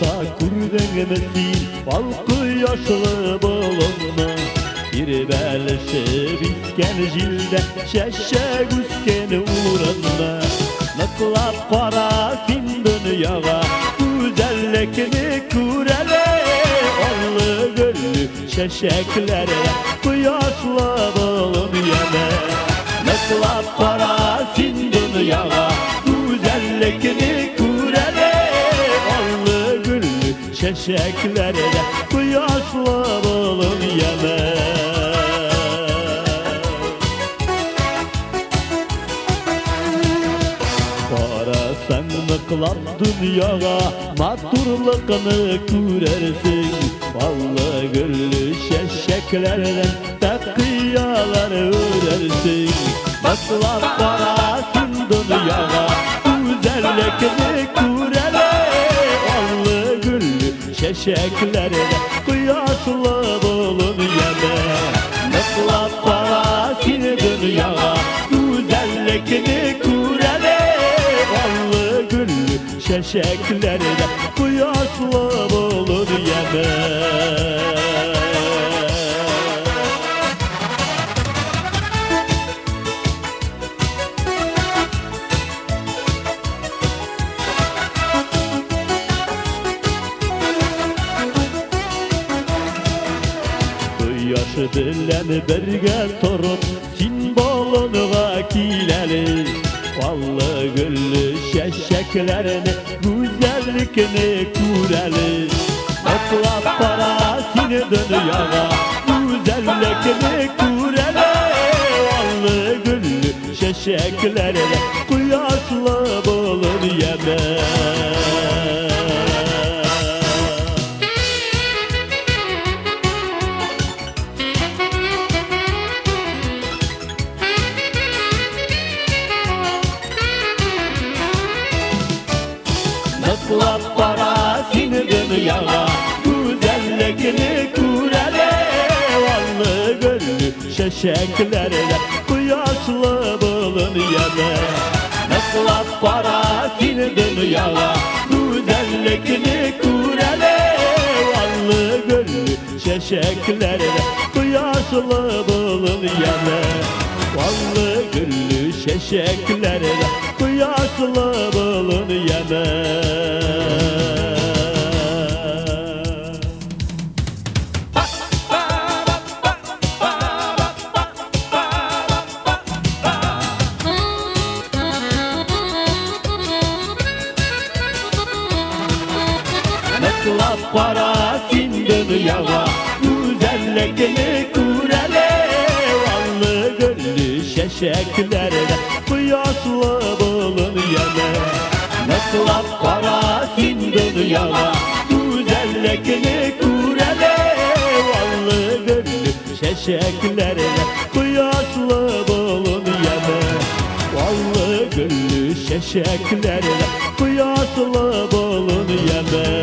olsa kurdengemesin balkı yaşlı bolunma. Bir belişi bisken jilde şeşek üskeni uğranma. Naklap parasın dünyaga güzellikini kurele. Allı güllü şeşeklere kıyaşla bolun yeme. Naklap parasın dünyaga güzellikini kurele. Allı güllü şeşeklere kıyaşla bolun yeme. Sen mıklap dünyaya maturlukını görersin. Ballı güllü şeşeklerden takiyalar örersin. Mıklap parasın dünyaya güzellikini görele. Ballı güllü şeşeklerden kıyaşlı bolun yeme. Mıklap parasın dünyaya güzellikini görele. Şeşeklerde kıyaşla bolur yeme. Kıyaşı bilen birge turup sin bolunga kileli. Ballı güllü şeşeklerini güzellikini kureli. Atlap parasını dünyaya güzellikini kureli. Ballı güllü şeşeklerini kıyaşla bolun yeme. Naklap parasını dünyaya güzellikini kurele. Vallı güllü şeşeklerle kıyaşlı bolun yeme. Naklap parasını dünyaya güzellikini kurele. Vallı güllü şeşeklerle kıyaşlı bolun yeme. Vallı güllü şeşeklerle kıyaşlı bolun yeme. Naklap parasın dünyaya güzellikini kurele. Vallı güllü şeşeklerle kıyaşlı bolun yeme. Naklap parasın dünyaya güzellikini kurele. Vallı güllü şeşeklerle kıyaşlı bolun yeme. Vallı güllü şeşeklerle kıyaşlı bolun yeme.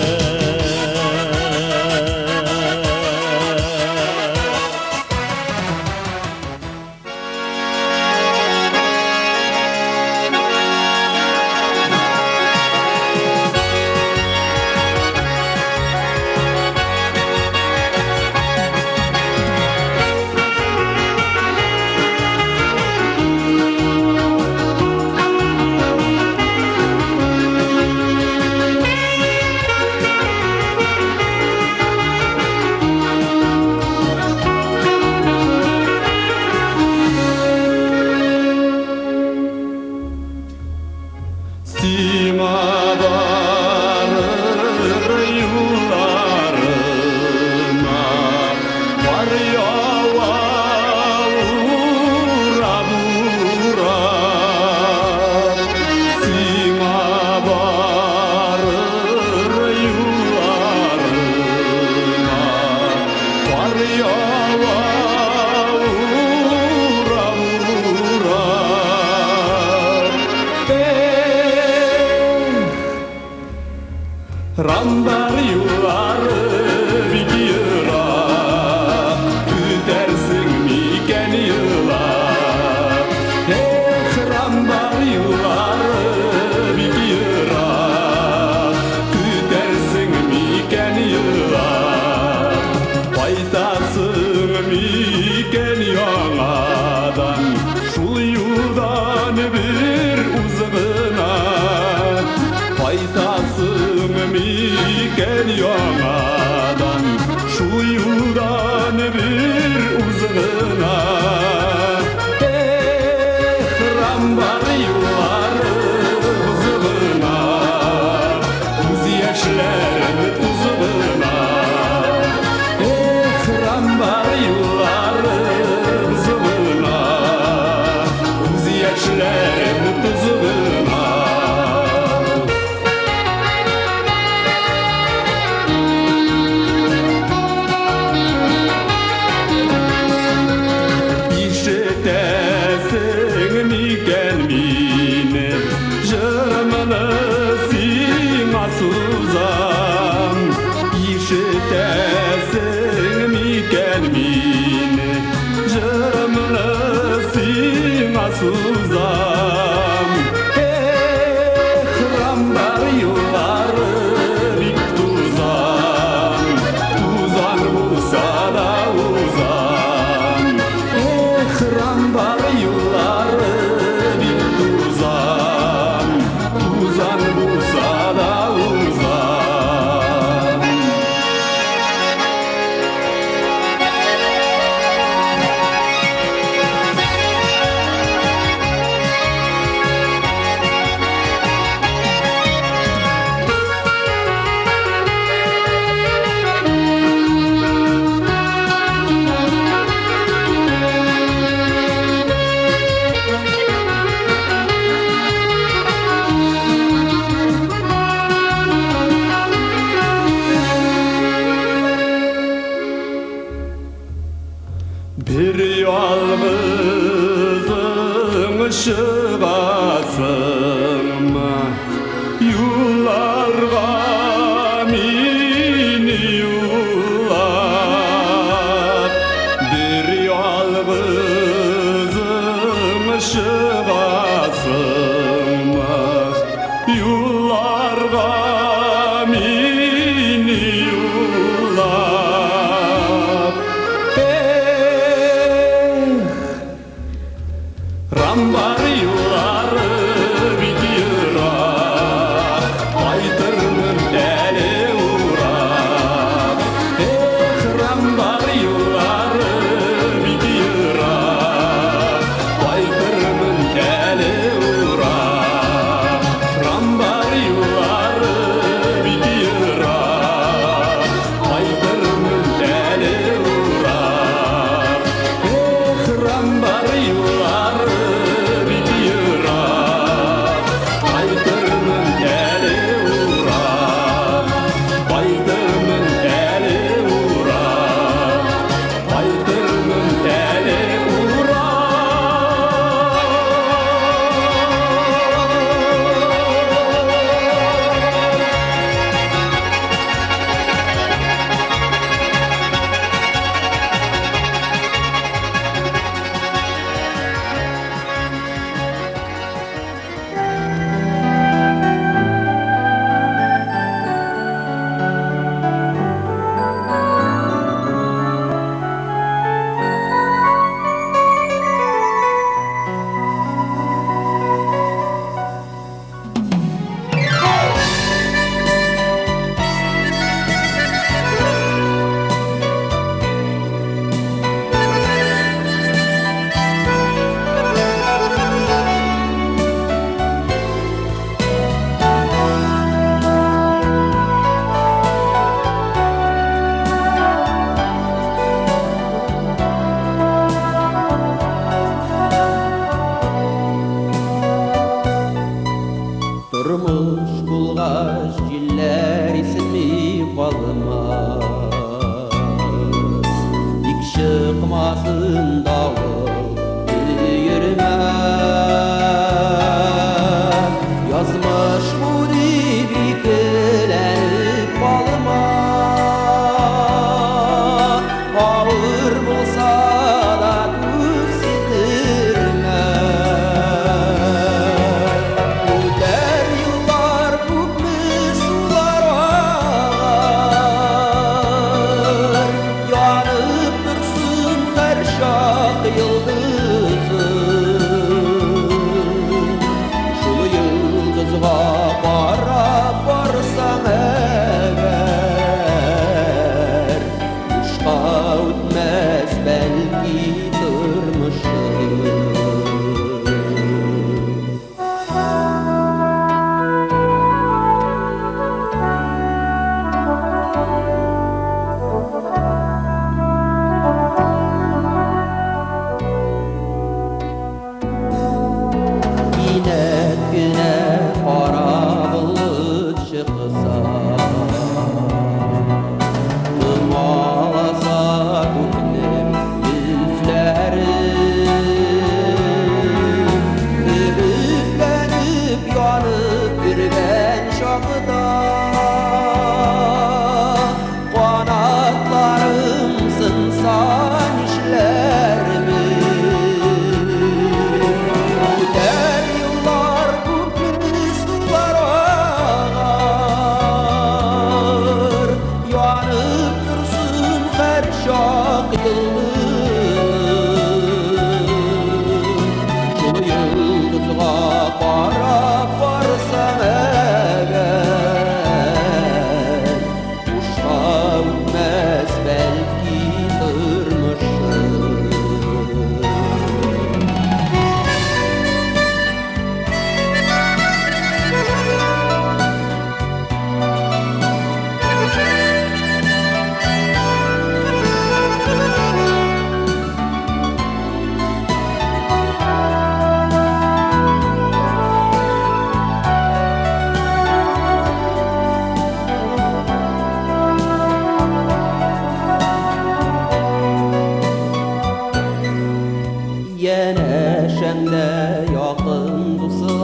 Rambar yuvarı bir yıla, güdersin miken yıla. Rambar yuvarı bir yıla, güdersin bir uzağına Paytasın miken yanadan Şu yurdan bir uzağına Rambar yuvarı uzağına Tuz yaşlarım tuzağına Rambar yuvarı uzağına Tuz yaşlarım tuzağına İşitesin miken mine Jırmını sina suzam İşitesin miken mine Jırmını sina suzam Rambar yuvarı dik tuzam Tuzan bulsa da uzam Rambar yuvarı dik tuzam Tuzan bulsa da uzam Bir yalnızın çıgasın mı? Yollarga mini yollar Bir yalnızın çıgasın mı? Yollarga mini yollar Rambar yuvarı bitiyor Aytırmın deli uğrar Rambar yuvarı bitiyor Aytırmın deli uğrar Rambar yuvarı bitiyor Aytırmın deli uğrar Rambar yuvarı Durmuş bulgaç yiller isinmi kalmaz Dik çıkmasın dağıl yürüme Yazmış bu dibi dilenip kalma Ağır bulsa da tuz sildirme Bu der yıllar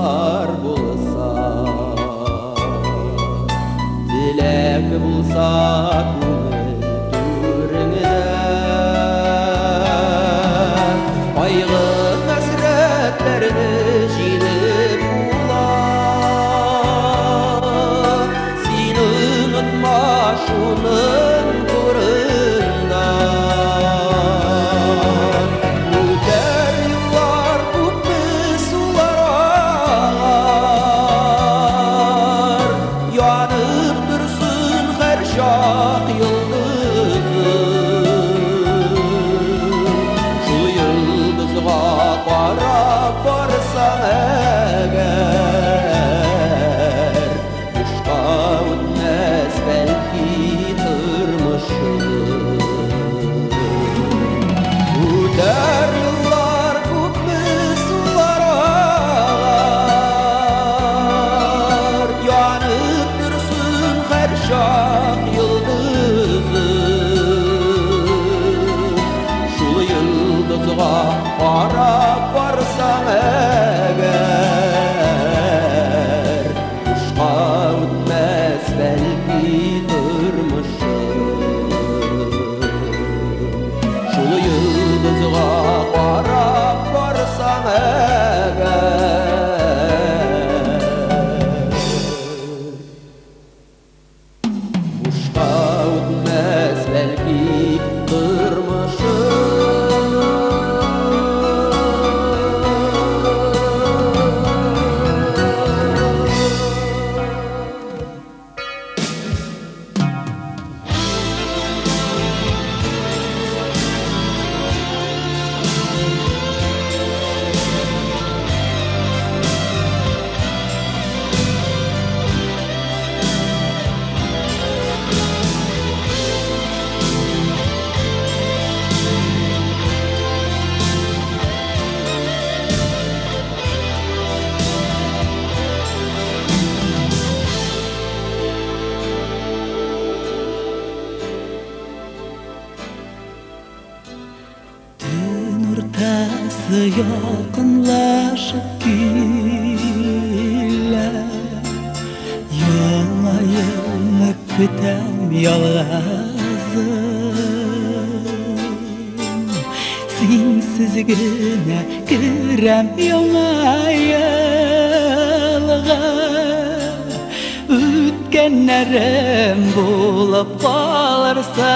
бар болса, тілек болса көңіл төріңде, қайғы қасіреттерді жеңіп була, сені ұмытма шуның турында. Өтер yıllar күпме сулар ағар, янып тұрсын һәр шақ йылдызы. Шул йылдызға қарап барсаң әгәр, бушқа үтмәс бәлки тормышың. Өтер yıllar күпме сулар ағар, янып тұрсын һәр шақ йылдызы. Шул йылдызға қарап барсаң әгәр, бушқа үтмәс бәлки тормышың. Шул йылдызға қарап барсаң әгәр, бушқа үтмәс бәлки тормышың. Tün ortası yakınlaşıp güller, yollayını kütem yalazım. Sensiz güne girem yolga yılga, ütkenlerim bulup kalırsa,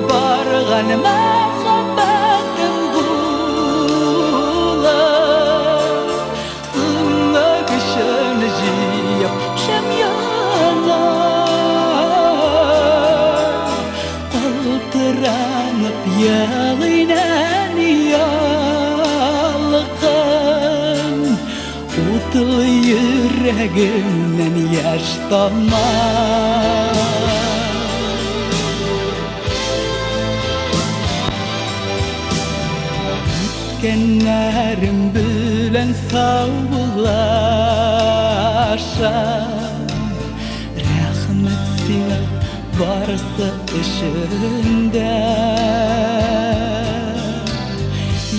bargan mahabbatim bular, sınga kışın jiyip şem yanar, qaltıranıp yalıynan yalğan, utlu yüreğimden yaş damar. Kenlerim bilen sağlaşam, rahmet sile varsa işinde.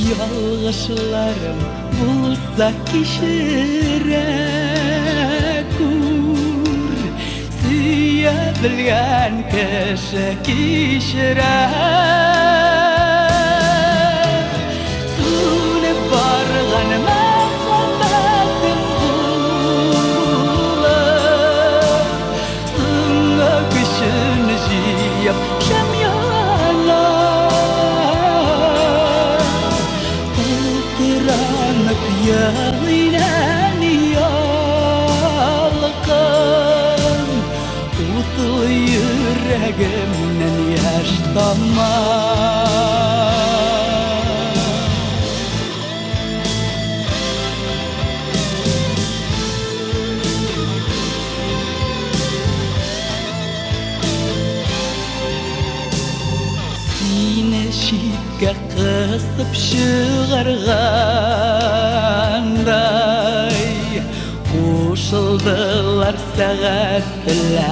Yalğışlarım bulsa kişire kur, süye bilgen kişi kişire. Bargan mahabbatim bular, sınga kışın jiyip şem yanar, qaltıranıp yalıynan yalğan, utlu yüreğimden yaş damar. Şitke kısıp şığırganday, koşuldılar saatleri.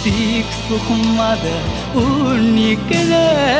Dik sıkmadı unikler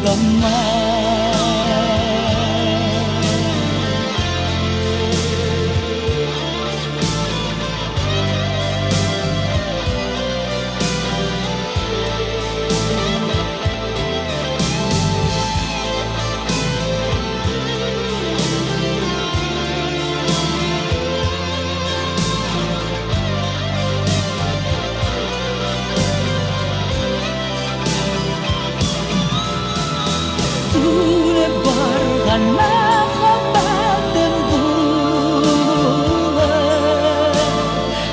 yaşlanma. Sune bargan mahabbatim bular,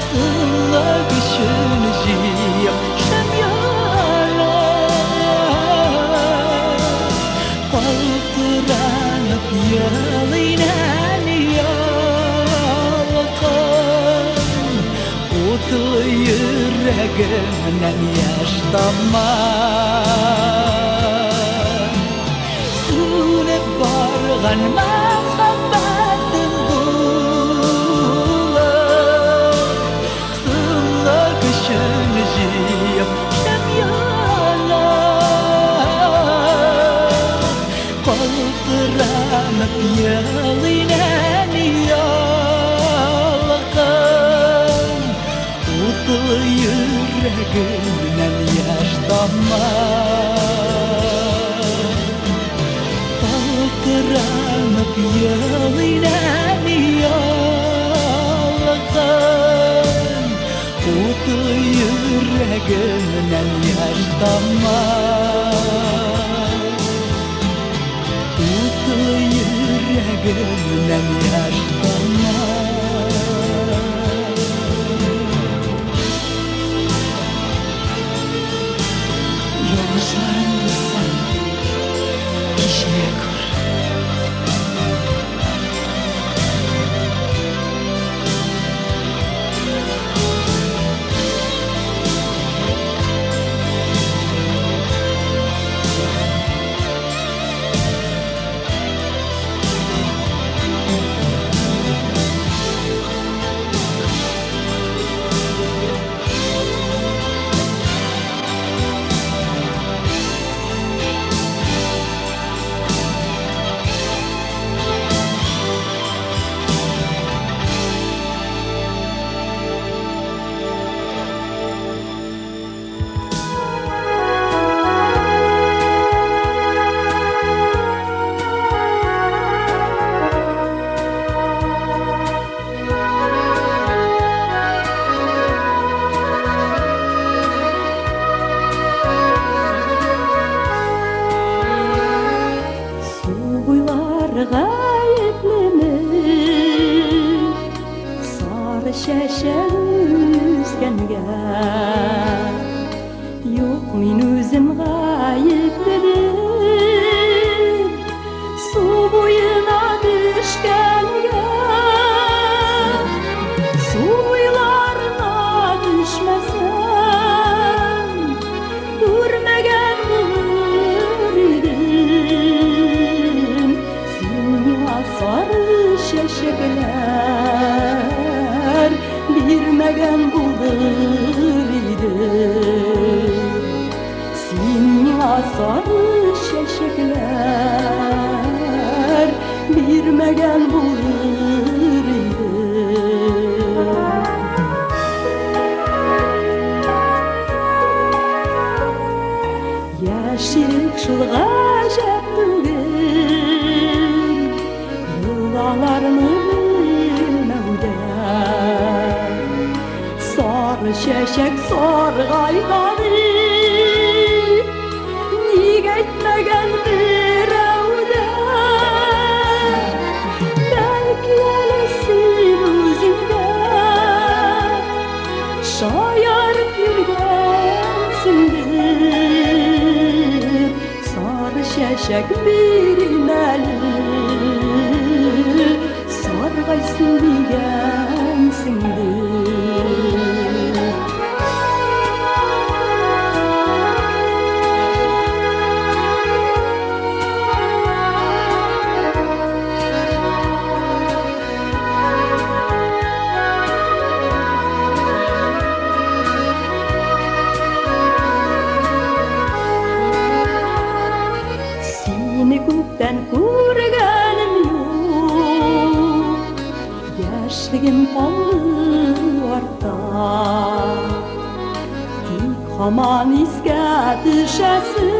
Sıla kışın jiyip şemyalar, Qaltıranıp yalıynan yalqan, Otlu yüreğimden yaş damar. Sune bargan mahabbatim bular, Sıla kışın jiyip şemyalar, Qaltıranıp yalıynan yalqan, Otlu yüreğimden yaş damar. Qaltıranıp yalıynan yalqan, Otlu yüreğimden yaş damar. Otlu yüreğimden yaş damar. Yollarımda sen kişiye kur. Sarı şeşe üzgenge, Yok min özüm gayiplerim, Su boyuna düşkenge, Su boylarına düşmesem, Görmegen bulur idim, Seni sarı şeşekler, Bilmegen bulur idim, Seni sarı şeşekler, Bilmegen bulur idim. Yaşlık şul gajep tügün, Yıllarını bilmevde, Sarı şeşek sargayları, Niye etmegen bir evde, Belki elesin özünde, Şayarıp yürgensindir, Sarı şeşek bilmeli, Sargaysın digensindir. Aman isga düşesin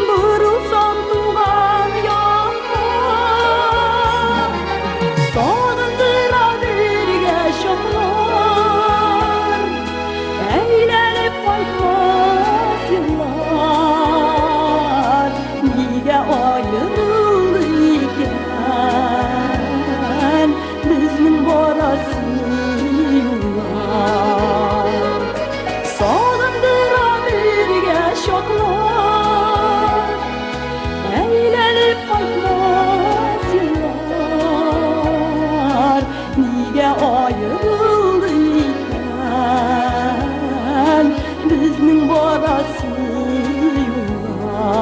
Burulsam tuğan yana Sonundıra birge şoklar Eğlenip koymaz yıllar Nige ayrıldı iken Bizmin borası yıllar Sonundıra birge şoklar Eğlenip koymaz yıllar Nige ayrıldı iken Bizmin borası yıllar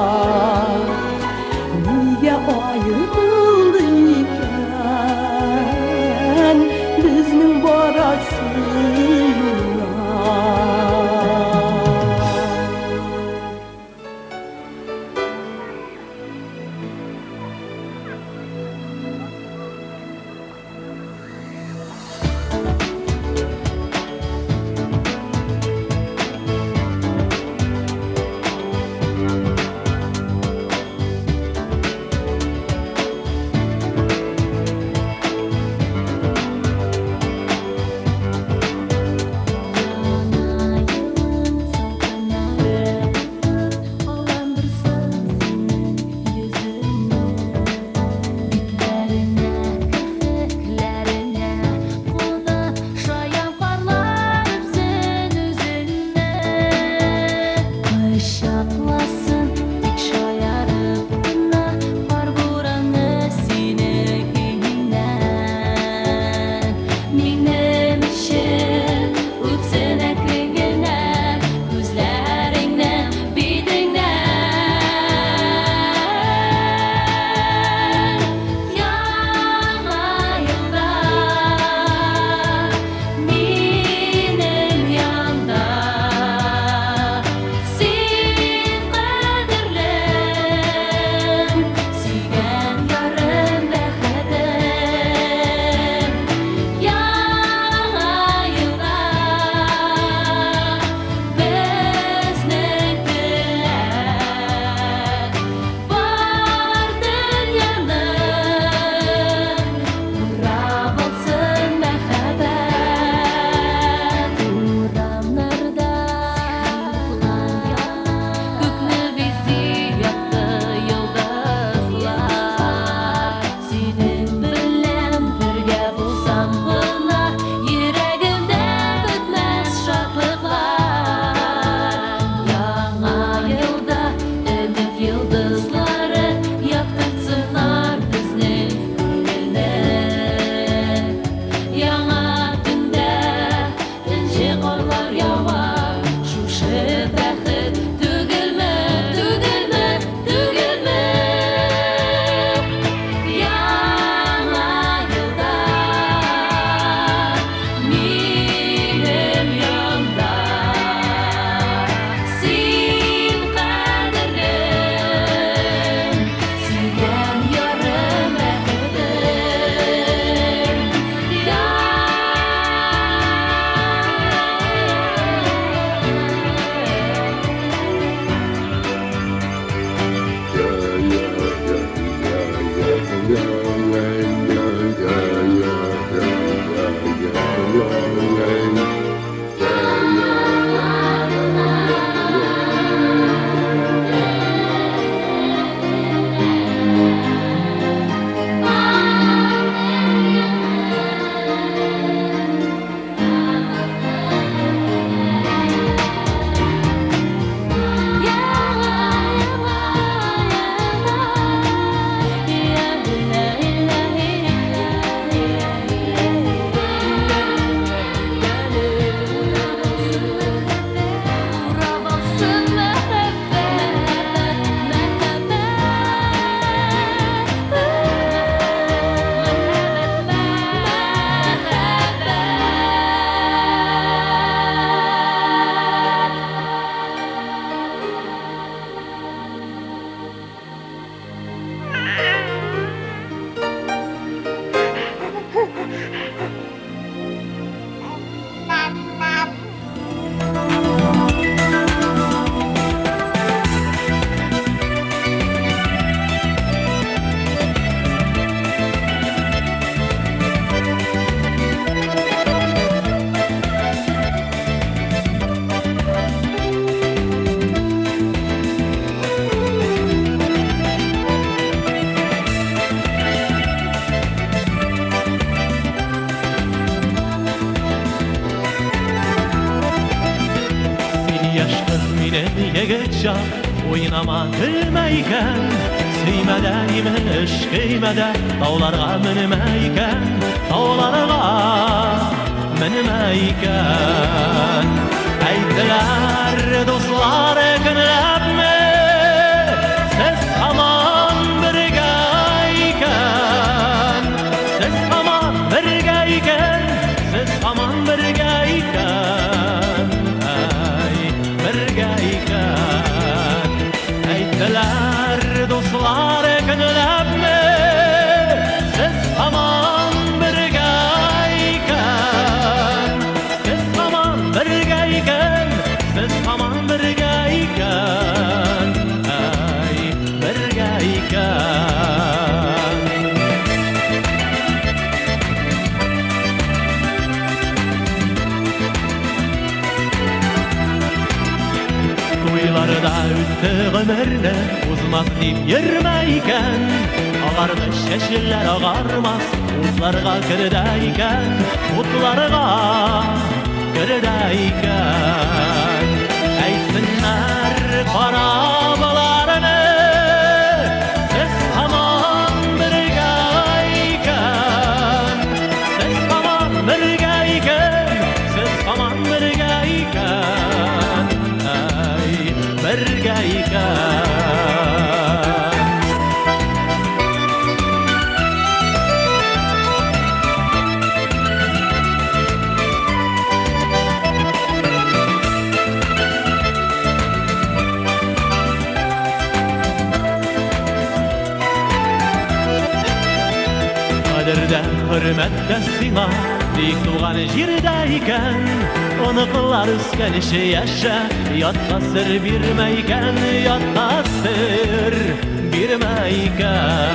Nige ayrıldı iken Bizmin borası Yaşkız minin yegitça oynama gülmeyken Süymeden imiş kıymede dağlarga minmeyken Dağlarga minmeyken Eytdiler dostlar günlep mi Siz aman birgeyken Siz aman birgeyken Siz aman birgeyken Ey birgeyken Eytdiler dostlar günlep mi Siz aman birgeyken Siz aman birgeyken Siz aman birgeyken Ey birgeyken Toylarda üttü ömürne uzmaz deyip yürmeyken Ağardı şeşiller ağarmaz Uzlarga kirdeyken Utlarga kirdeyken Eytsinler karabalarını Siz aman birgeyken Siz aman birgeyken Siz aman birgeyken Ey birgeyken Kadirde hürmette sina Dik tuğan jirdeyken Onıqlar üskenişi yaşa Yatta sır birmeyken Yatta sır birmeyken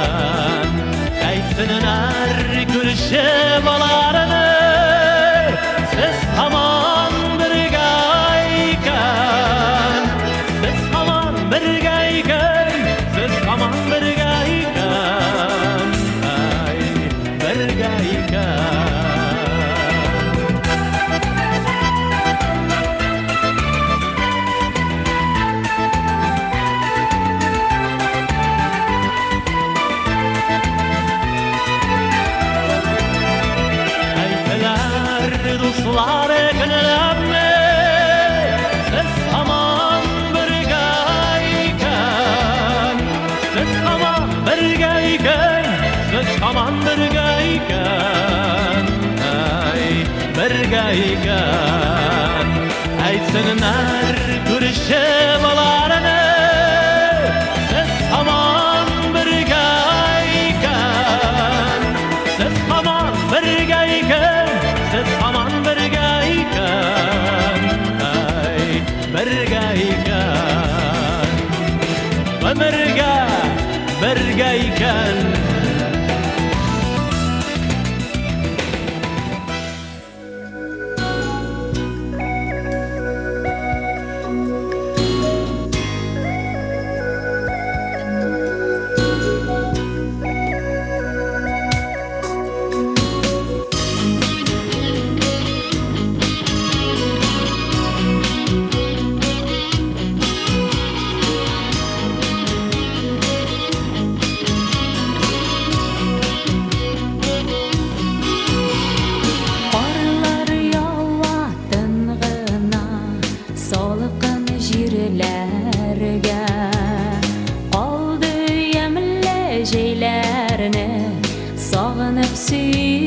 Eytsinler gülüşüp alarını Siz aman birgeyken Siz aman birgeyken Siz aman birgeyken Ey birgeyken Dostlar günlep mi Siz aman birgeyken Siz aman birgeyken Siz aman birgeyken Ey birgeyken Eytsinler gülüşüp alarını Siz aman birgeyken Siz aman birgeyken Siz aman birgeyken Ey birgeyken Ömürge birgeyken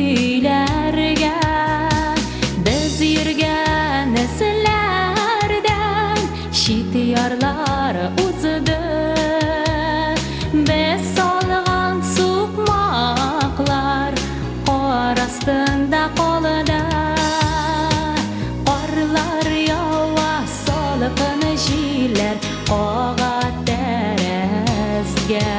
Söylerge biz yürgen neslerden şitiyarlar uzdı biz salgan sukmaklar qor astında qolda qorlar yava salqin jiller oğa terazga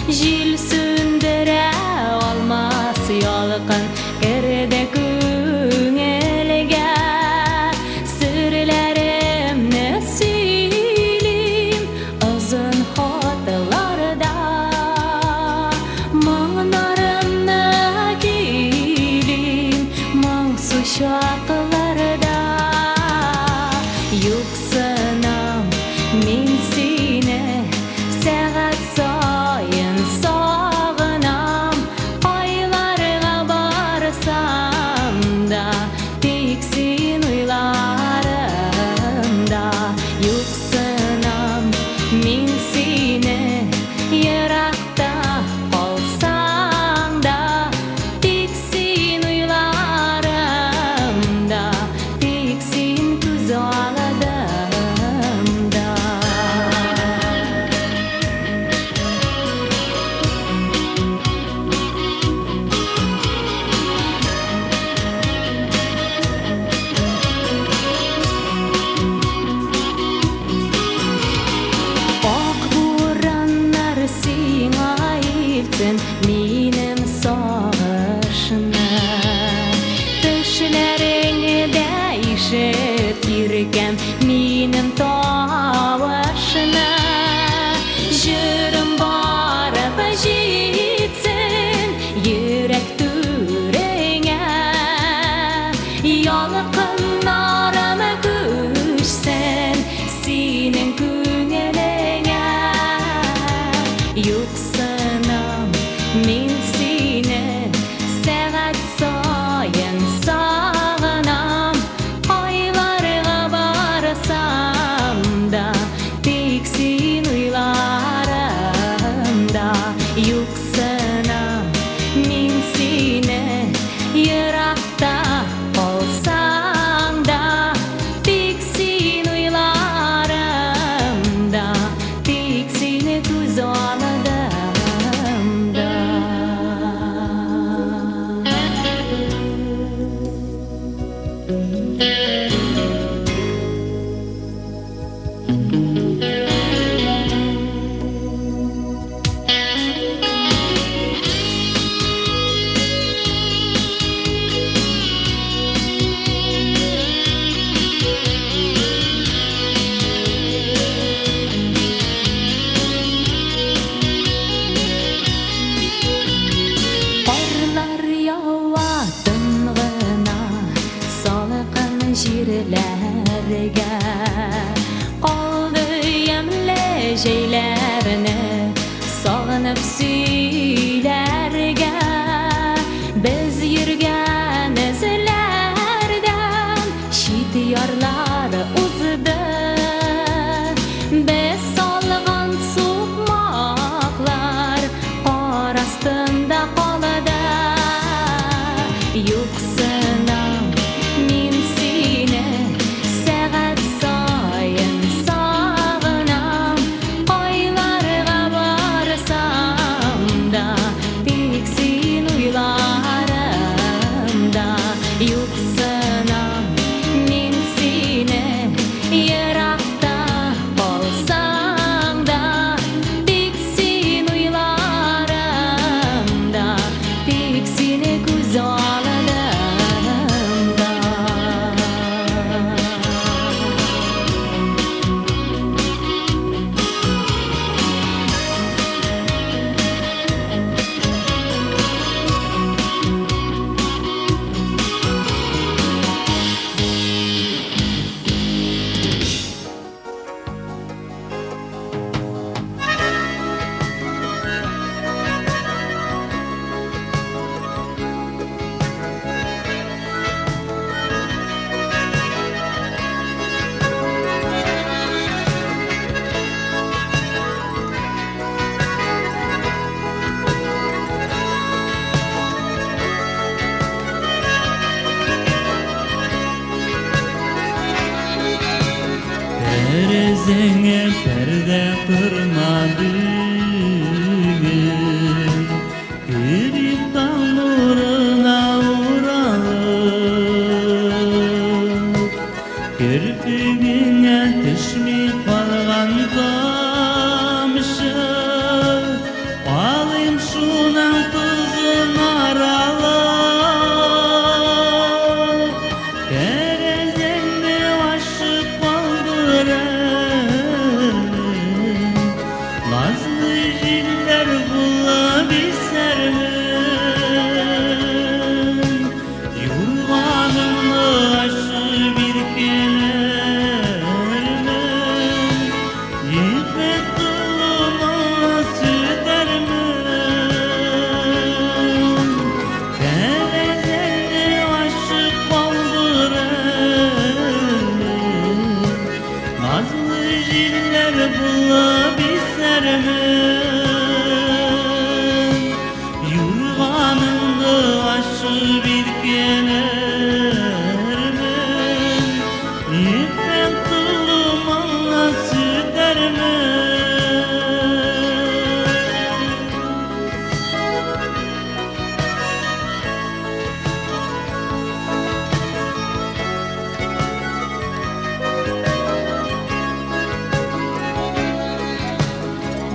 jil sündüre olmaz yolqin kirdi ko'ngilga sirlarimni siylim uzun xotlarda manglarimni kilim mangsu shoqlarda yo'qsa ишет йөргәм минем тавышны. Җырым барып җитсен йөрәк түреңә, ялкыннарым күчсен синең күңелеңә. Юксынам мин сине сәгать саен сагынам, айларга барсам да тик син уйларымда. Юксынам мин сине еракта калсаң да тик син уйларымда, тик сине күз алдымда. Карлар ява тынгына салкын җирләргә, калды ямьле җәйләрне сагынып сөйләргә. Без йөргән эзләрдән чит ярлары узды, без салган сукмаклар кар астында калды. Юксынам мин сине сәгать саен сагынам, айларга барсам да тик син уйларымда. Юксынам мин сине еракта калсаң да тик син уйларымда, тик сине күз алдымда. Terezene perde kırmadı, Kırıktan nuruna uğralıp, Kirpigine düşmüş kalgan kamışı, alayım şunun tuzun aralıp, Terezene aşık kaldırır, Nazlı jiller bulabilsermin, Yurganını aşı bir kelermin, Yıkık kılına südermin, Terezeni aşık kaldırır, Nazlı jiller bulabilsermin, Yurganını aşı bir kelermin, Yıkık kılına südermin.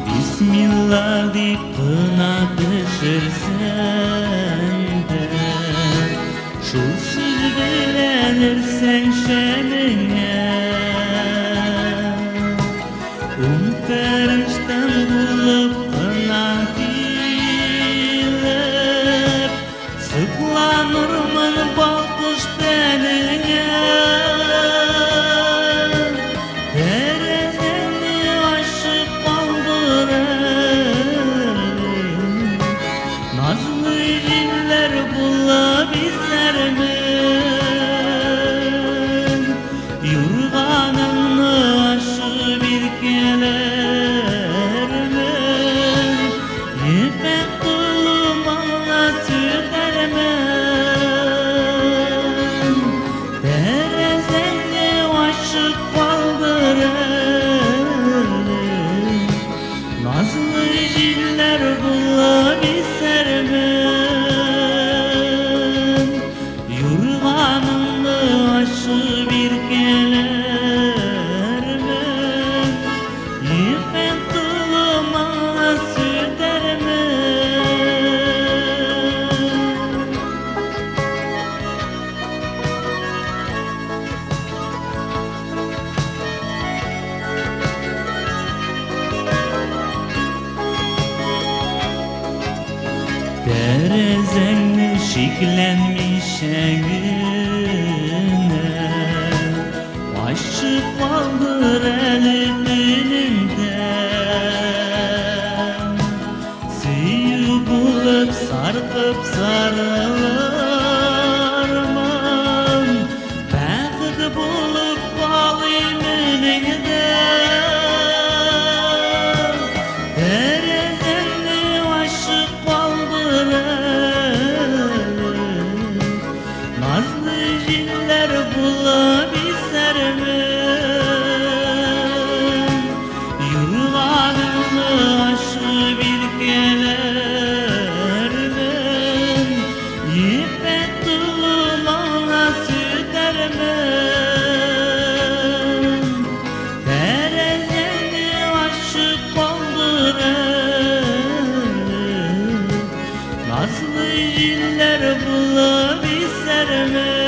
Bismillah deyip kına düşürsen de, Şu Dilsiz bilenirsen şemine Ferişten bulup kına dilip Sıklanırmın bakış beline Terezeni aşık kaldırır Nazlı ciller bulabilser mi? Yurganını aşı bir keler mi? İpek tulumana süter mi? Terezeni aşık kaldırır Nazlı ciller bulabilser mi? Yurganını aşı bir keler mi? İpek tulumana süter mi? Terezenle şiklenmiş engine Aşık kaldır elinden Suyu bulup sarkıp sarılırman Bəxti bulup kalayım önünden Terezenli aşık kaldırır Nazlı ciller bulabilser mi? Yurganını aşı bir keler mi? İpek tulumana süter mi? Terezeni aşık kaldırır Nazlı ciller bulabilser mi?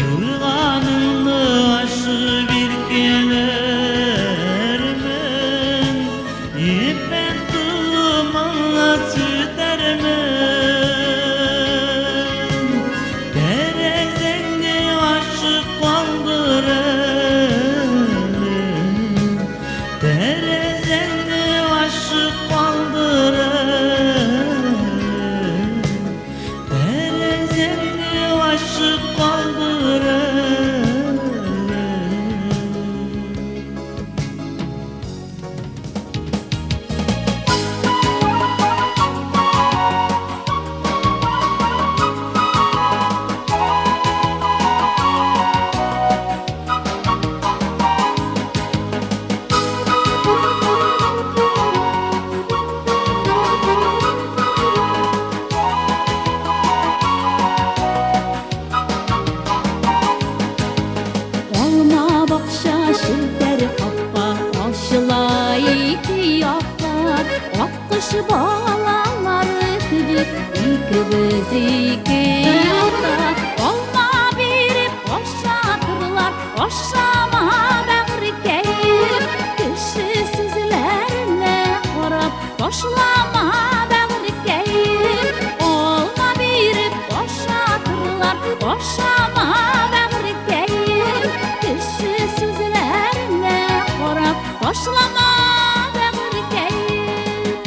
Yurganını aşı bir keler mi? İpek tulumana süter mi? Terezeni aşık kaldırır Terezeni aşık kaldırır Terezeni aşık kaldırır Olma bakşa şilter hoppa Oşulay iki yapar Okkuş bağlanları tübük İki biz iki yapta Olma biri boşatırlar Boşama bağrı keyif Kişi sizlerine korap Boşlama bağrı keyif Olma biri boşatırlar Boşama bağrı keyif Kişi sizlerine korap Boşlama bağrı keyif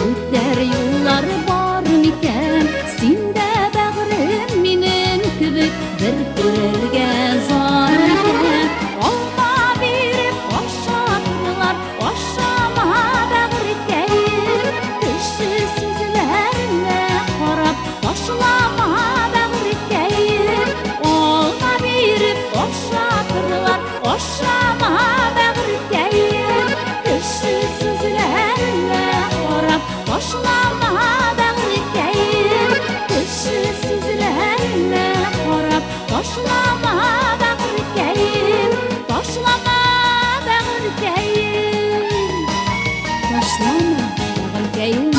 Öter yollar var miken Sinde bağrım minin gibi Bir türlge zar miken Olma verip oşatırlar Oşama bağırkayım Kışı süzlerine Korap boşlama bağırkayım Olma verip oşatırlar Oşama bağırkayım Kışı süzlerine Korap boşlama bağırkayım Kışı süzlerine Korap boşlama bağırkayım Boşlama bağırkayım Boşlama bağırkayım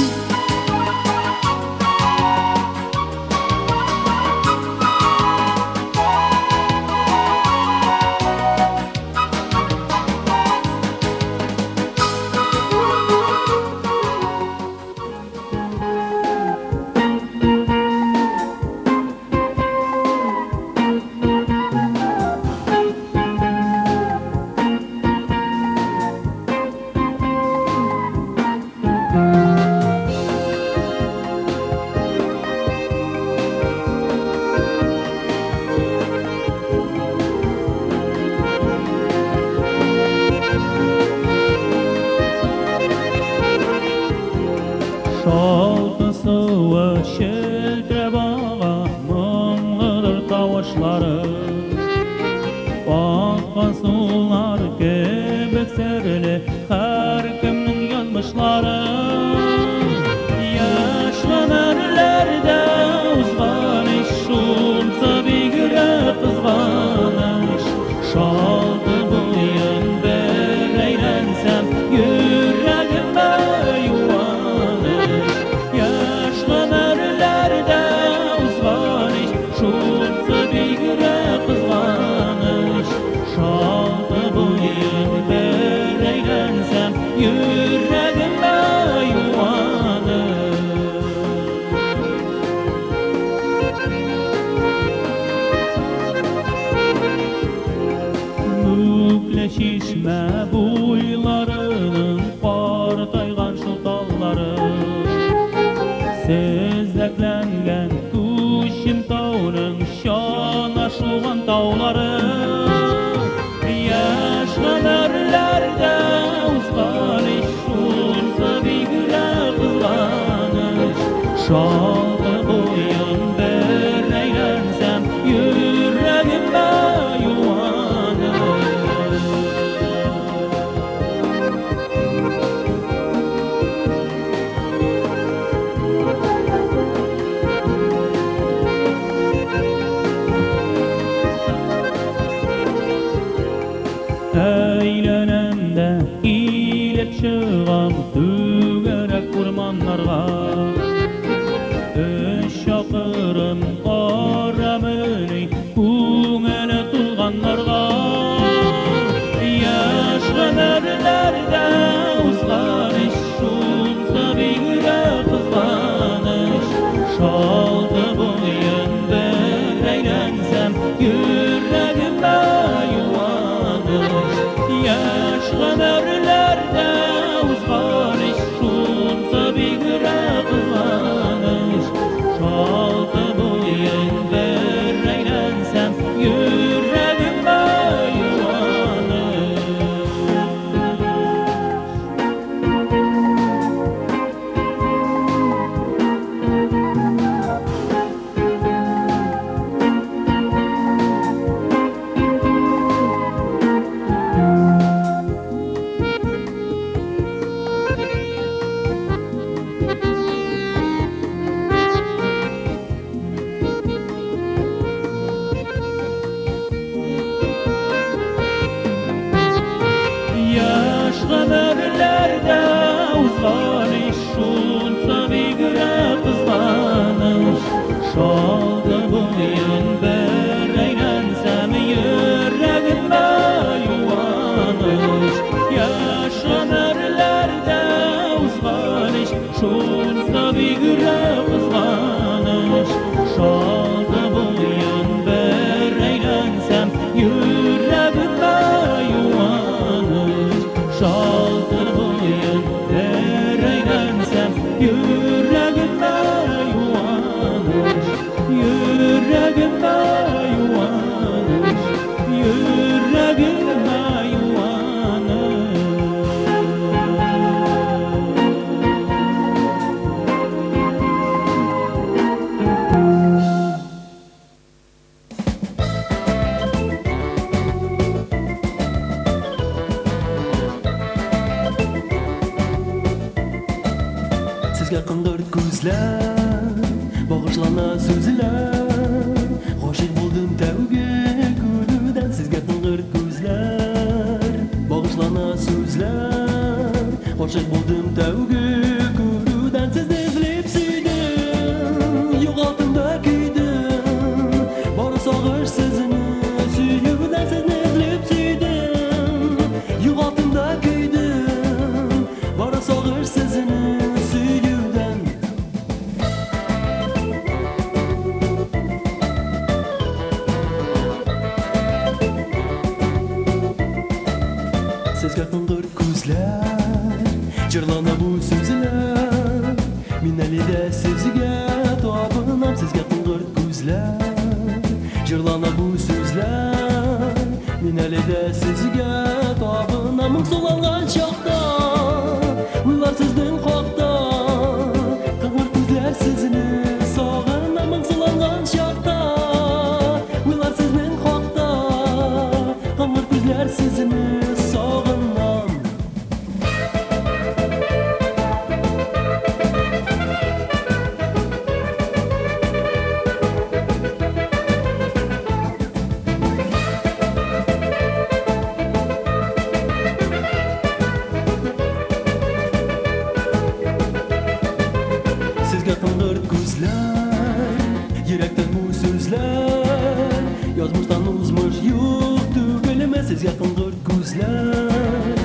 Şaltı sıvı şiltre bağa Mınglıdır tavuşları Bakkan sular kebek serili Her kimnin yanmışları Yaşlan erlerde uzvanış Şulsa bir güre kızvanış Şaltı buyun bir eğlensem Yüreğime yuvanış Yaşlan erlerde uzvanış Şulsa bir güre kızvanış Şaltı buyun bir eğlensem Yüreğime yuvanış Müpleşişme buylarının Partaygan şu dalları Sezleklengen kuşim tağının Şana şuğan tağları Yaşlan erlerde uzvanış Şulsa bir güle kızlanış Şaltı boyun bir eğlensem Yüreğime yuvanış Eylenemde ilep çıgam Dügerek kurmanlarga Şakırım qaramını Kuğele tulganlarga Yaşlan erlerde uzlanış Şulsa bir güre kızlanış Şaltı boyun bir eğlensem Yüreğime yuvanış Yaşlan erlerde uzvanış Şulsa bir güre kızlanış Şaltı boyun bir eğlensem Yüreğime yuvanış Yaşlan erlerde uzvanış Şulsa bir güre kızlanış Şaltı boyun bir eğlensem Yüreğime yuvanış Yaşlan erlerde uzvanış Şulsa bir güre kızlanış Şaltı boyun bir eğlensem Yüreğime yuvanış Şaltı boyun bir eğlensem yüreğime yuvanış, yüreğime yuvanış. Sizga qing'ir ko'zlar, bag'ishlana so'zlar. G'oshik bo'ldim tavga guldan. Sizga qing'ir ko'zlar, bag'ishlana so'zlar. G'oshik bo'ldim tavga guldan. Sizni izlab suydim, yo'qotimda kuydim. Bori sog'ish sizni suyudan. Sizni izlab suydim, yo'qotimda kuydim. Bori sog'ish sizni suyudan. Sizga qing'ir ko'zlar, jirlana bu so'zlar. Minalida sizga topinam. Sizga qing'ir ko'zlar, jirlana bu so'zlar. Minalida sizga topinam. Ming so'langan chaqda, ular sizdan qoqda. Qing'ir ko'zlar sizni sog'inam. Ming so'langan chaqda, ular sizdan qoqda. Qing'ir ko'zlar sizni sog'inam. Sizga qing'ir ko'zlar, yurakdan bu so'zlar. Yozmishdan uzmish yo'q tugilma. Sizga qing'ir ko'zlar,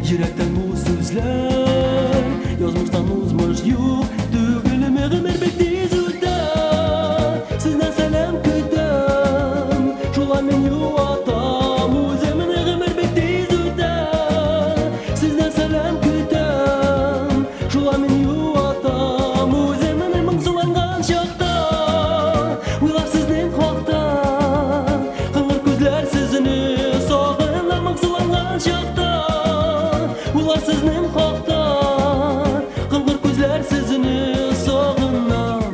yurakdan bu so'zlar. Yozmishdan uzmish yo'q tugilma. G'amir tez o'tar, sizdan salam kutam. Shular men yo'qotam o'zimni. G'amir tez o'tar, sizdan salam kutam. Shular men yo'qotam o'zimni. Ming so'langan chaqda, ular sizdan qoqda. Qing'ir ko'zlar sizni sog'inam. Ming so'langan chaqda, ular sizdan qoqda. Qing'ir ko'zlar sizni sog'inam.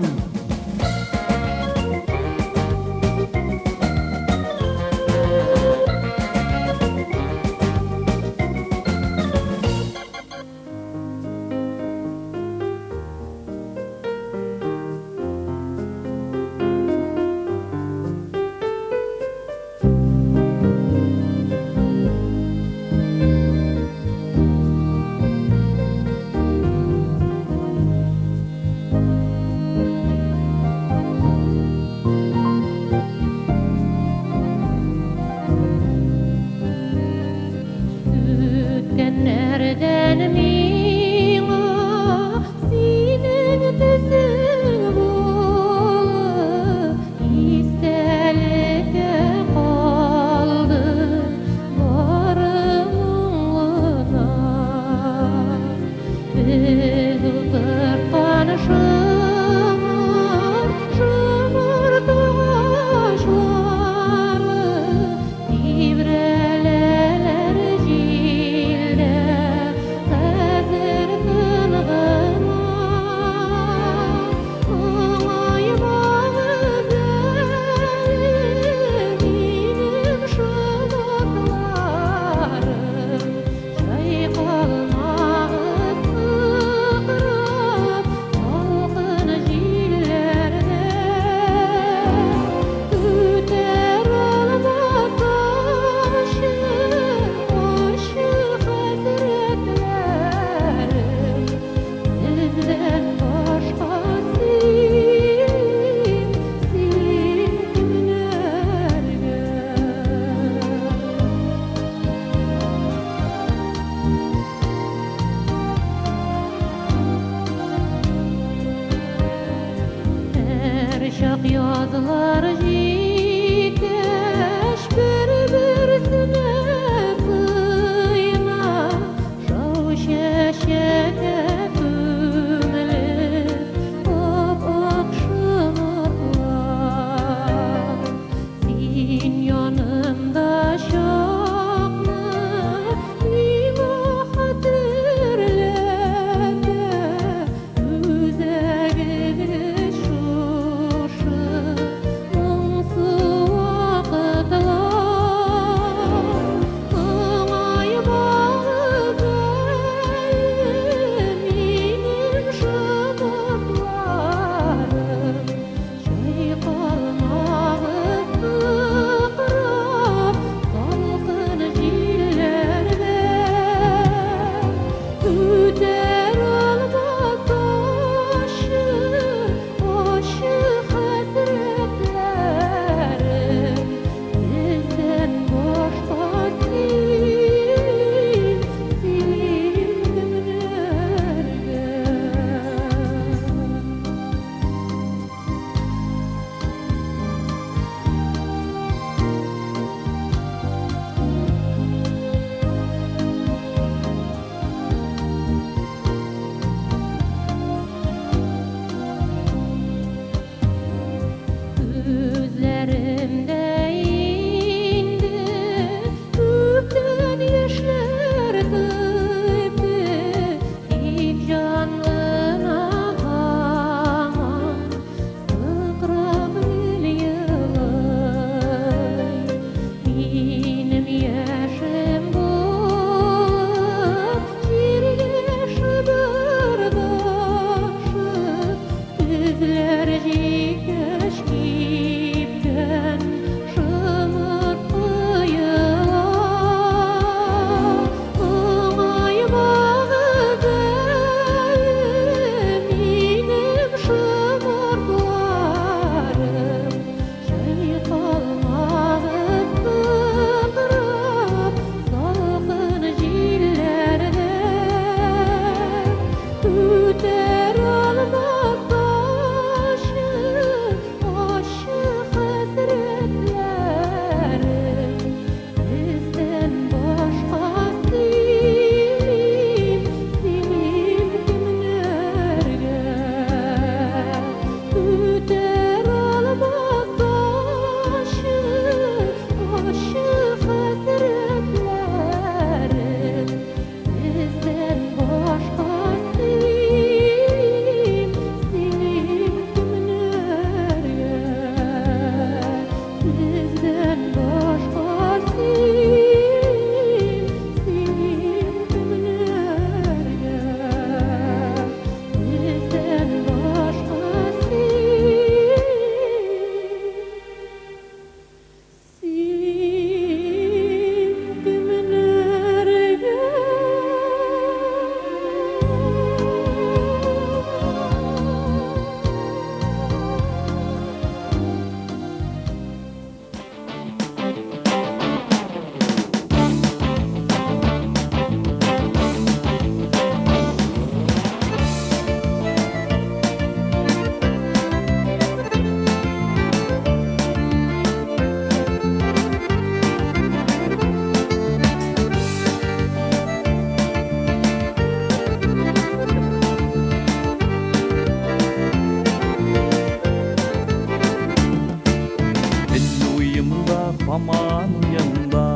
aman uyunda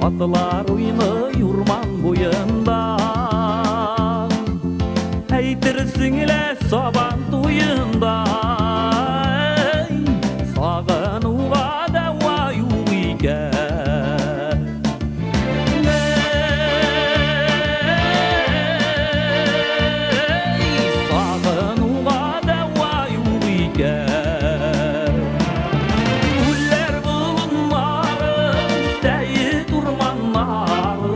Atlar oyunu urman boyunda Eytirsin ile saban tuyunda Sağınuğa deva yok iken Sağınuğa deva yok iken Güller bulunları, seyit urmanları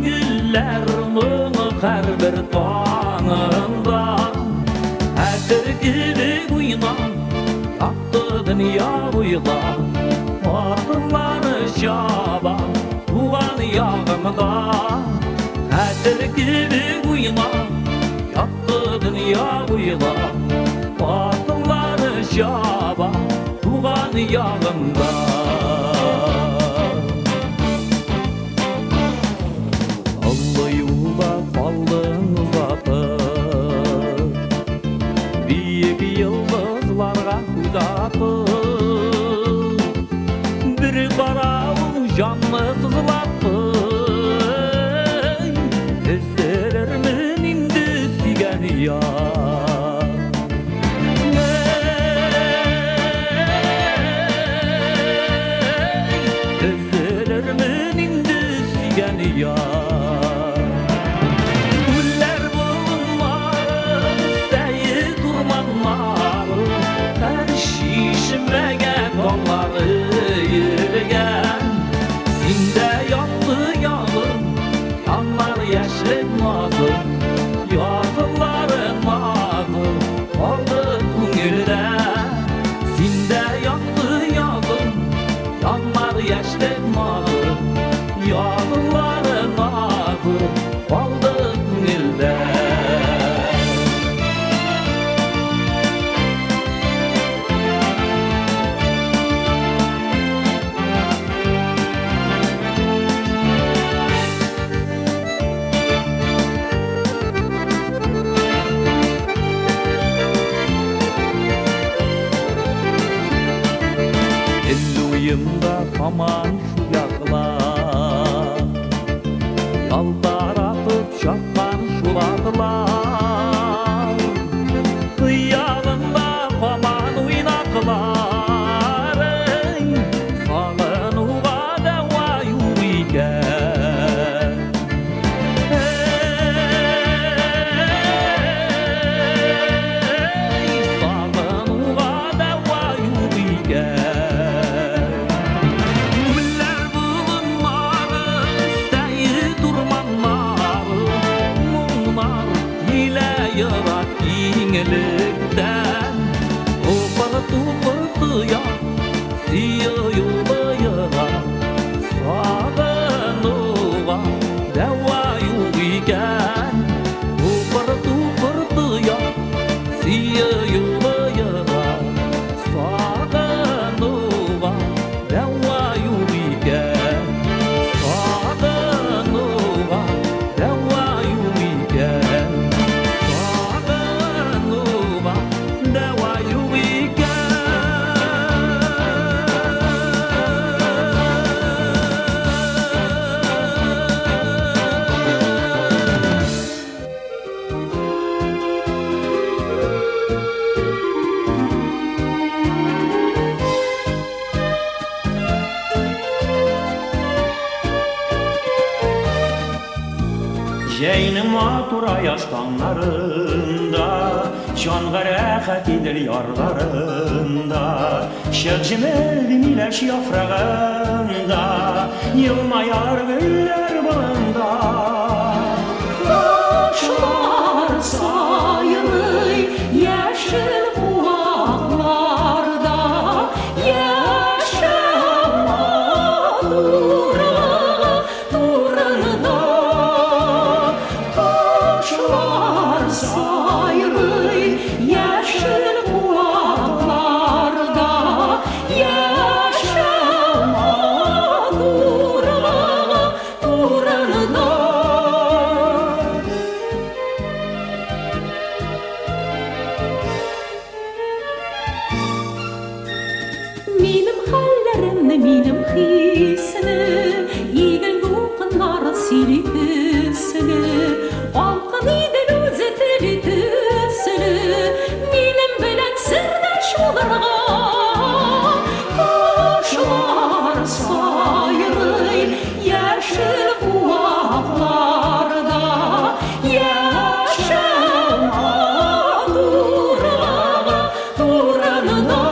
Güllerimin her bir tanında Her gibi uyunan, yaktı dünya buyla Atılları şaban, tuğan yağımda Her gibi uyunan, yaktı dünya buyla Atılları şaban, tuğan yağımda Allı yolda kaldın uzatıp Büyük yıldızlarga göz atıp Bir karavul canlı sızlattı Gözlerimin indi sügen yar Gözlerimin indi sügen yar Güller bulunmalı, seyit urmanmalı Her şişmegen kolları yürügen Sinde yandı yağın, yanlar yeşil mazın Yazıların mazın, kaldı kungülde Sinde yandı yağın, yanlar yeşil mazın Yazıların mazın, kaldı kungülde Elluyumda aman şu yaklar Yalvar atıp şakkan şulatlar Kıyalında aman oynaklar Sağınuğa deva yok iken Sağınuğa deva yok iken Güller bulunmalı, seyit urmanmalı Mumlar ile yırak iğilikten Tupır ya, siyayılı yırak Sağınuğa deva yok iken Tupır ya, siyayılı yırak Sağınuğa deva yok iken Sağınuğa deva yok iken Sağınuğa deva yok iken Jeynin matura yaştanlarında Canğa rəxət edir yarlarında Şıqcımel miləş yafrağında Yılmayar güller bağında Taşlar sayılı yeşil buğaklarda Yaşamadı Taşlar sayılı yeşil buğaklarda Yaşamadı минем хисне, игел дулкыннар сили төсле, алкын идел үзе тели төсле, минем белән сердәш булырга. Кошлар сайрый яшел куакларда, яшел матурага турында.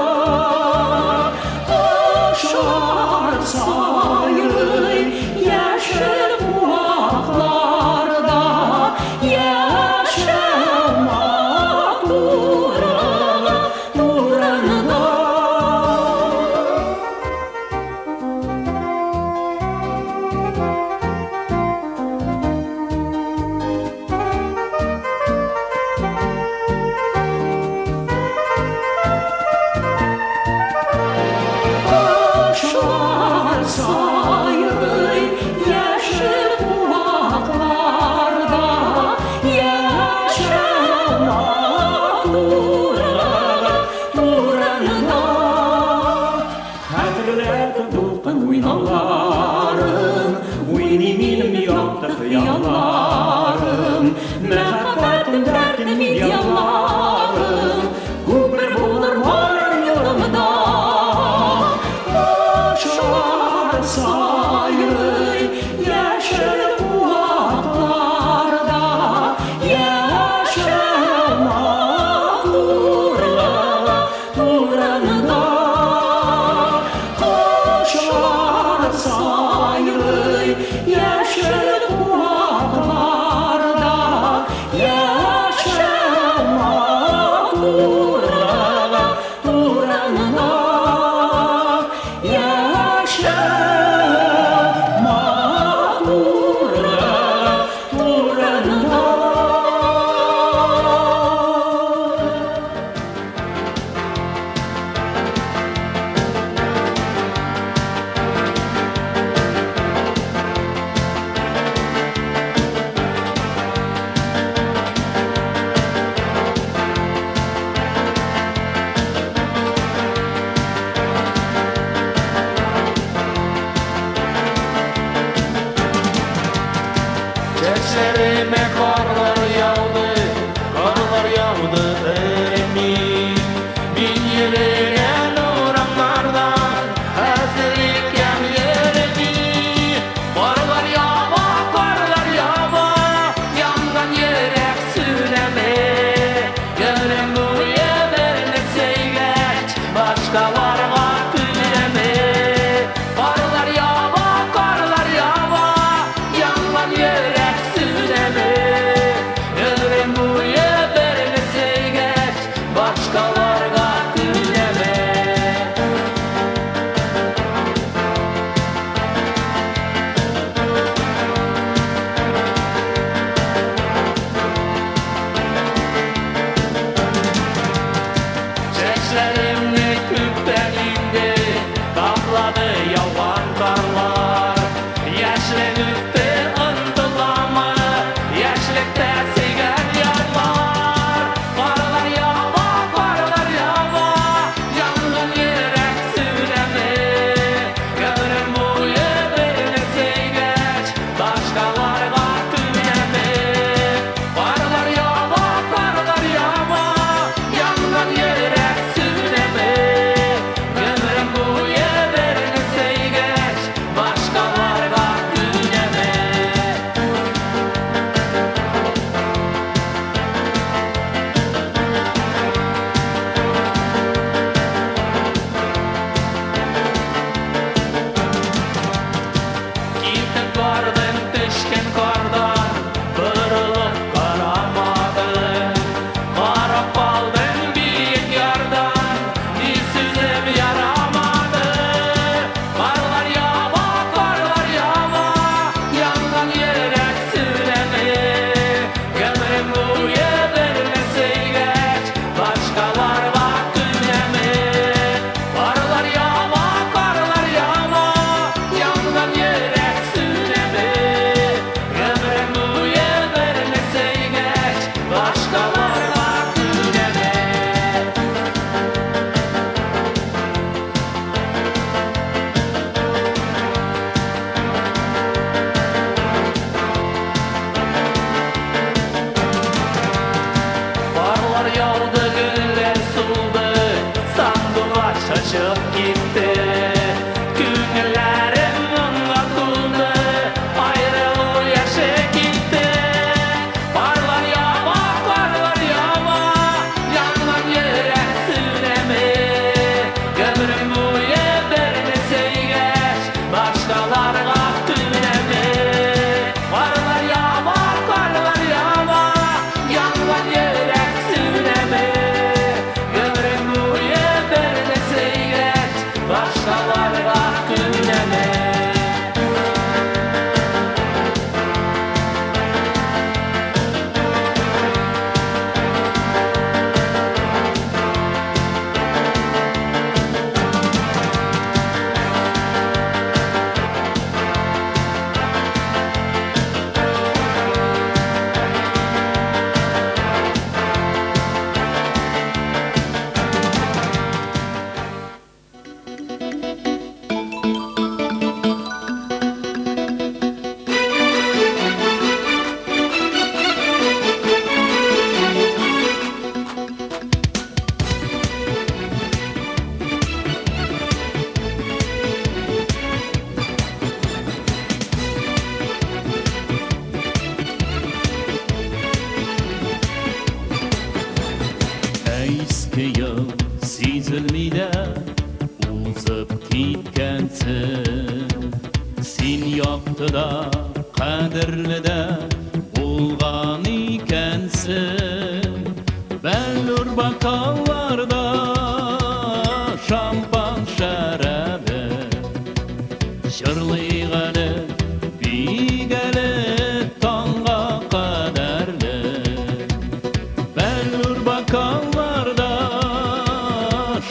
Кошлар сайрый яшел куакларда, яшел матурага турында. Кошлар сайрый яшел куакларда, яшел матурага турында. Хәтерләтеп дулкын уйнауларым, уйный минем якты хыялларым. Мәхәббәтем дәртем идеалларым, күпер булыр бар юлымда. Кошлар сайрый яшел куакларда, яшел матурага турында. Кошлар сайрый яшел куакларда, яшел матурага турында. Яшел матурага турында. şaşıp gitti. Günlerim onunla tuldu, ayrılığı yaşa gitti. Varlar yama, yanmam yürek süremi. Ömrüm boyu birini sevgeç, başkalarına tünemi. Varlar yama, yanmam yürek süremi. Ömrüm boyu birini sevgeç, başkalarına tünemi. Eski yıl sezilmeydi, uzib ketgansin. Sen yoqdi da qadrli da bo'lgan ekansin. Bellur bokallarda şampan şarabi, shirlig'ini bigali tongga qadarli. Bellur bokallarda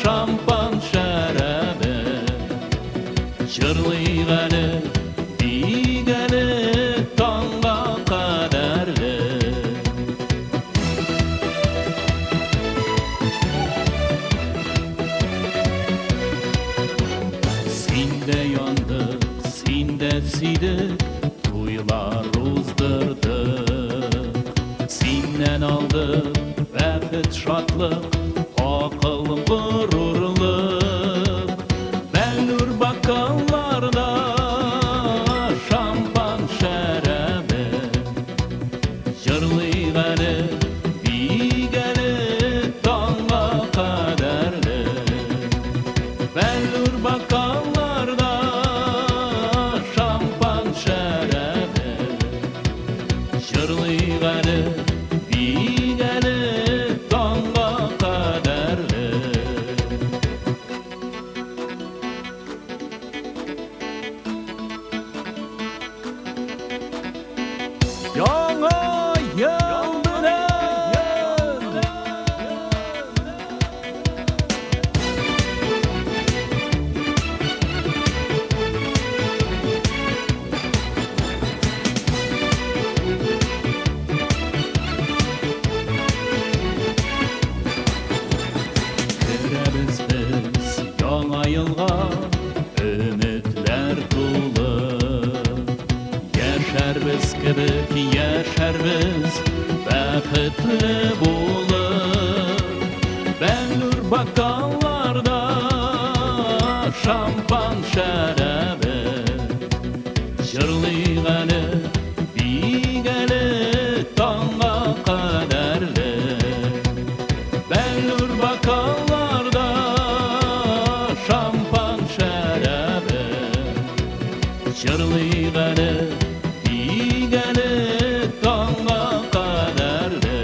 şampan şarabi, shirlig'ini bigali tongga qadarli. Sende yandık, sende siydik, to'ylar o'zdirdik. Senden aldık vaqt şadlık, aql g'ururlik. Bellur bokallarda şampan şarabi, shirlig'ini bigali tongga qadarli. Bellur bokallarda şampan şarabi, shirlig'ini bigali tongga qadarli. Yangi yıl bilan kiramiz biz yangi yılga, ümitler dolu. Yaşarbiz kibik yaşarbiz, baxtli bo'lib. Bellur bokallarda şampan şarabi, shirlig'ini bigali tongga qadarli. Bellur bokallarda şampan şarabi, shirlig'ini bigali tongga qadarli.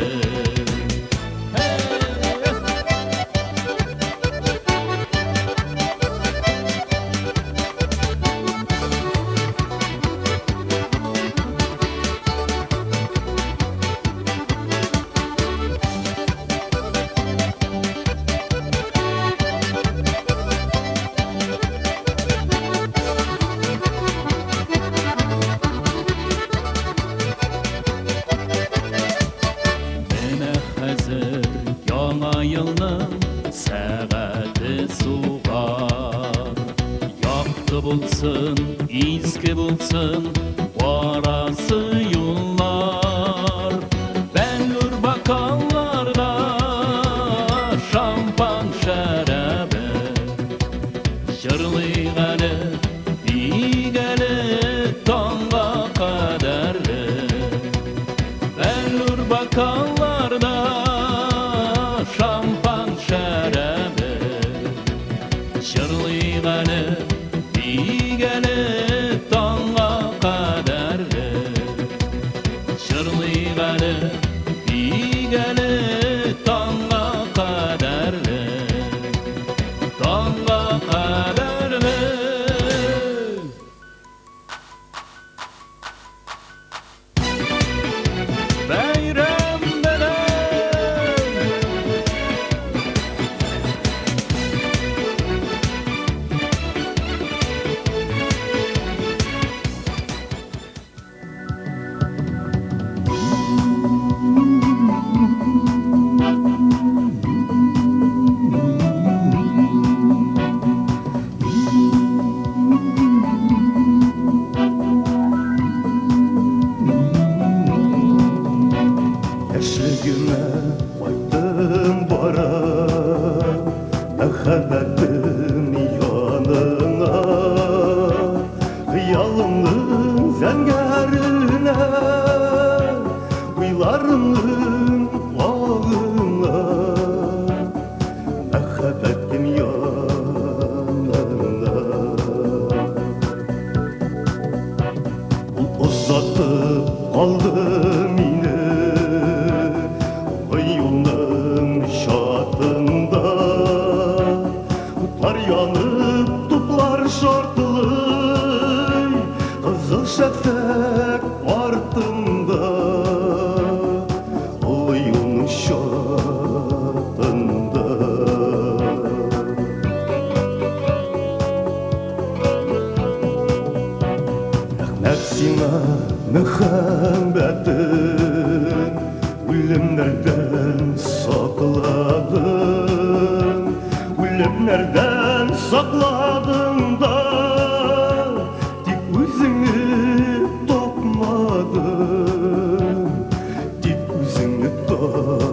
Mene hazır yangi yılning saati so'g'ar. Yoqti bo'lsin, eski bo'lsin, orasi yo'llar. Bellur bokallarda şampan şarabi, Jırlıyğalı, diýgeli taňga kaderli. Bellur bakallarda şampan şerebi. Jırlıyğalı, diýgeli taňga kaderli. Jırlıyğalı, diýgeli taňga kaderli. Taňga kaderli. Beýram bilen Eşligime baydım bara Mehabetim yanına Hıyalımın zengerine Uylarımın ağına Mehabetim yanına Uzatıp kaldım yine o yolun şatında Utlar yanıp tuplar şartlı Kızıl şefek ardında O yolun şatında Nefsine mühemmetin Ölümlerden sakladın Ölümlerden sakladın da Dik özünü tapmadın Dik özünü tapmadın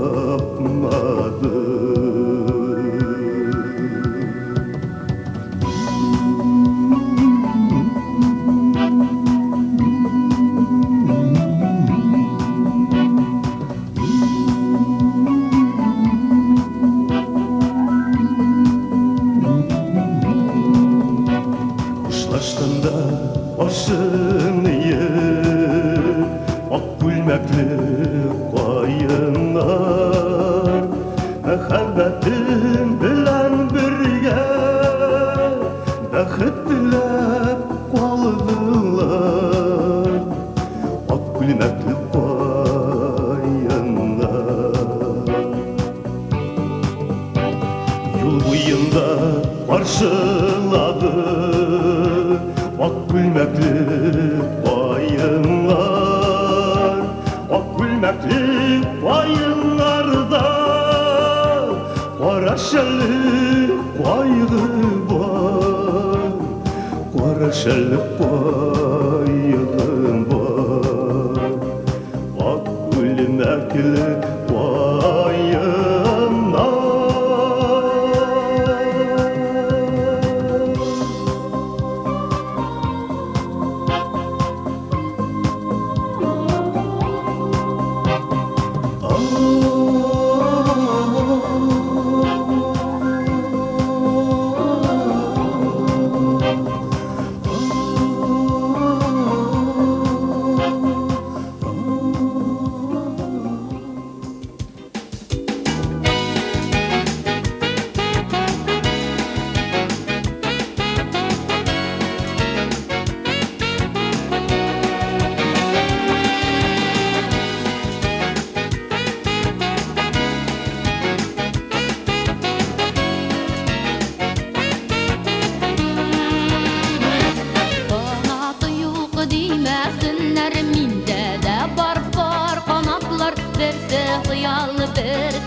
Kuşlaştığında başını yer Ak gülmekli kayınlar Mehabbetin bilen birge Bäxit dilep kaldılar Ak gülmekli kayınlar Yol boyunda karşıladı Ak gülmekli bayınlar Ak gülmekli bayınlarda Kara şelli kaygı var Kara şelli kaygı var Ak gülmekli bayınlar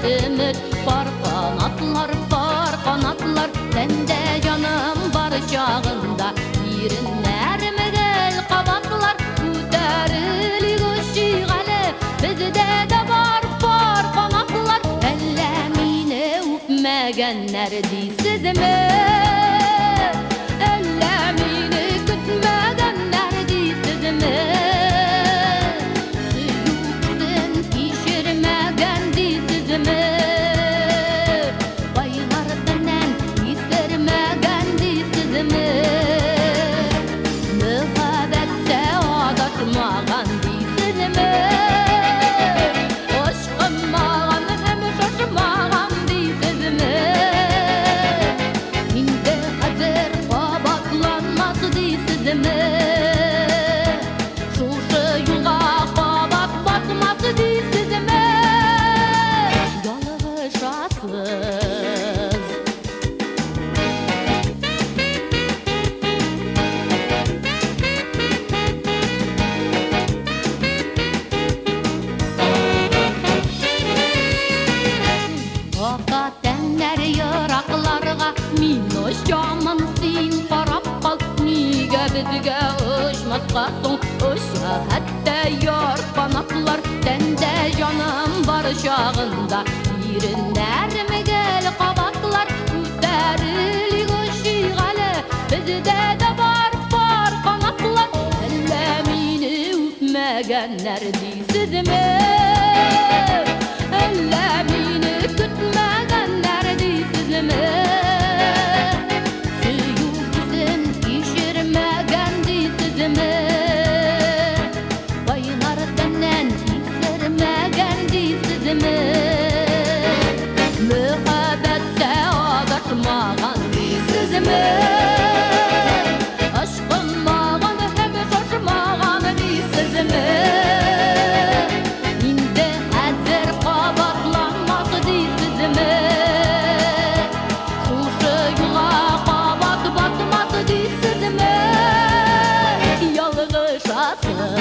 ümit var kanatlar sende canım var çağında Birinler kavatlar Küterilik ışığı bizde de var kanatlar Ellemine öpmegenler değilsiz mi? bizge uçmasqa soň uçsa hatta yor kanatlar tende canım var şağında Yerinler gel qabatlar Üterilik uşiğale bizde de var kanatlar Elle mini üpmegenler diysizmi Elle mini kütmegenler diysizmi Suyukizim pişirmegen diysizmi Bayınardenen tiksermegen diysizmi Mühabbette agatmagan diysizmi Aşkınmagan hem şaşmagan diysizmi Indi hazır qabatlanmaz diysizmi Şuşu yola qabat batmaz diysizmi Yalgışasız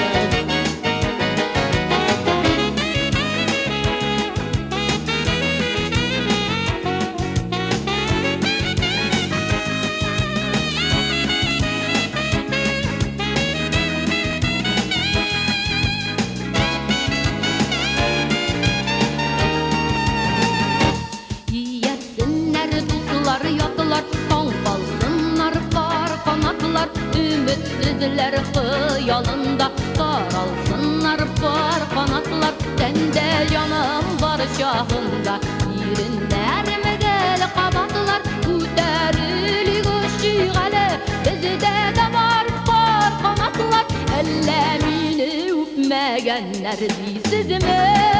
Yiyersinler duzlar yatılar Son kalsınlar kar kanatlar Ümitsizler hıyalında Saralsınlar par kanatlar Tende canım var şahında Yerinler mi gel qabatlar Üterilik uşiğale Bizde de var par kanatlar Elle mini üpmegenler diysizmi